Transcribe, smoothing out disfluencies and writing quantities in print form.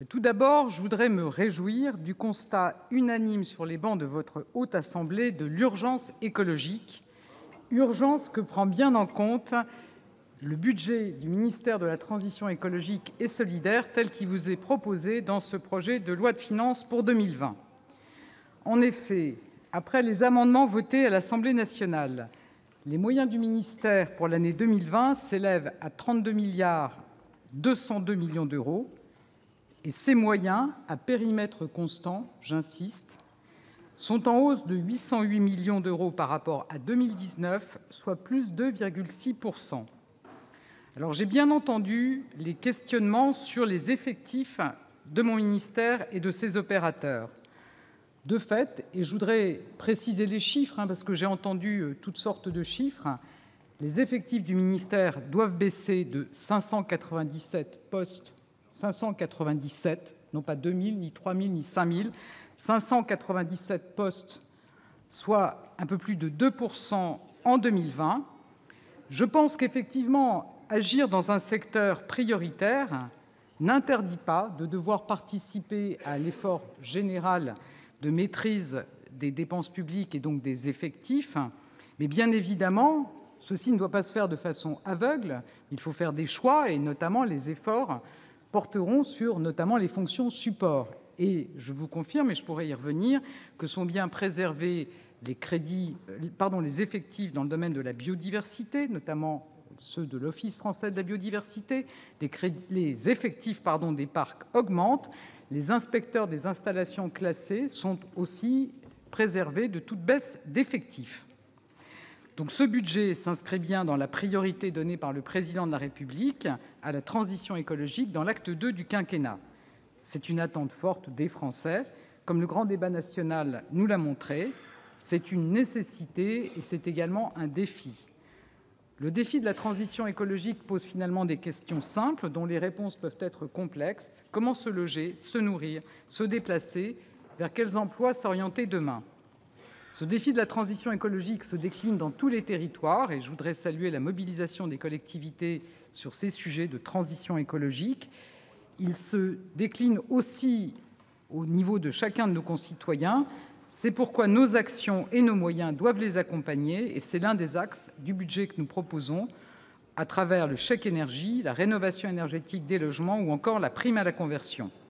Tout d'abord, je voudrais me réjouir du constat unanime sur les bancs de votre Haute Assemblée de l'urgence écologique, urgence que prend bien en compte le budget du ministère de la transition écologique et solidaire tel qu'il vous est proposé dans ce projet de loi de finances pour 2020. En effet, après les amendements votés à l'Assemblée nationale, les moyens du ministère pour l'année 2020 s'élèvent à 32,202 milliards d'euros. Et ces moyens, à périmètre constant, j'insiste, sont en hausse de 808 millions d'euros par rapport à 2019, soit plus 2,6 %. Alors, j'ai bien entendu les questionnements sur les effectifs de mon ministère et de ses opérateurs. De fait, et je voudrais préciser les chiffres, parce que j'ai entendu toutes sortes de chiffres, les effectifs du ministère doivent baisser de 597 postes. 597, non pas 2000, ni 3000, ni 5000, 597 postes, soit un peu plus de 2 % en 2020. Je pense qu'effectivement, agir dans un secteur prioritaire n'interdit pas de devoir participer à l'effort général de maîtrise des dépenses publiques et donc des effectifs. Mais bien évidemment, ceci ne doit pas se faire de façon aveugle. Il faut faire des choix et notamment les efforts porteront sur notamment les fonctions support. Et je vous confirme, et je pourrais y revenir, que sont bien préservés les effectifs dans le domaine de la biodiversité, notamment ceux de l'Office français de la biodiversité. Les effectifs des parcs augmentent. Les inspecteurs des installations classées sont aussi préservés de toute baisse d'effectifs. Donc ce budget s'inscrit bien dans la priorité donnée par le Président de la République à la transition écologique dans l'acte II du quinquennat. C'est une attente forte des Français, comme le grand débat national nous l'a montré. C'est une nécessité et c'est également un défi. Le défi de la transition écologique pose finalement des questions simples dont les réponses peuvent être complexes. Comment se loger, se nourrir, se déplacer? Vers quels emplois s'orienter demain? Ce défi de la transition écologique se décline dans tous les territoires et je voudrais saluer la mobilisation des collectivités sur ces sujets de transition écologique. Il se décline aussi au niveau de chacun de nos concitoyens. C'est pourquoi nos actions et nos moyens doivent les accompagner et c'est l'un des axes du budget que nous proposons à travers le chèque énergie, la rénovation énergétique des logements ou encore la prime à la conversion.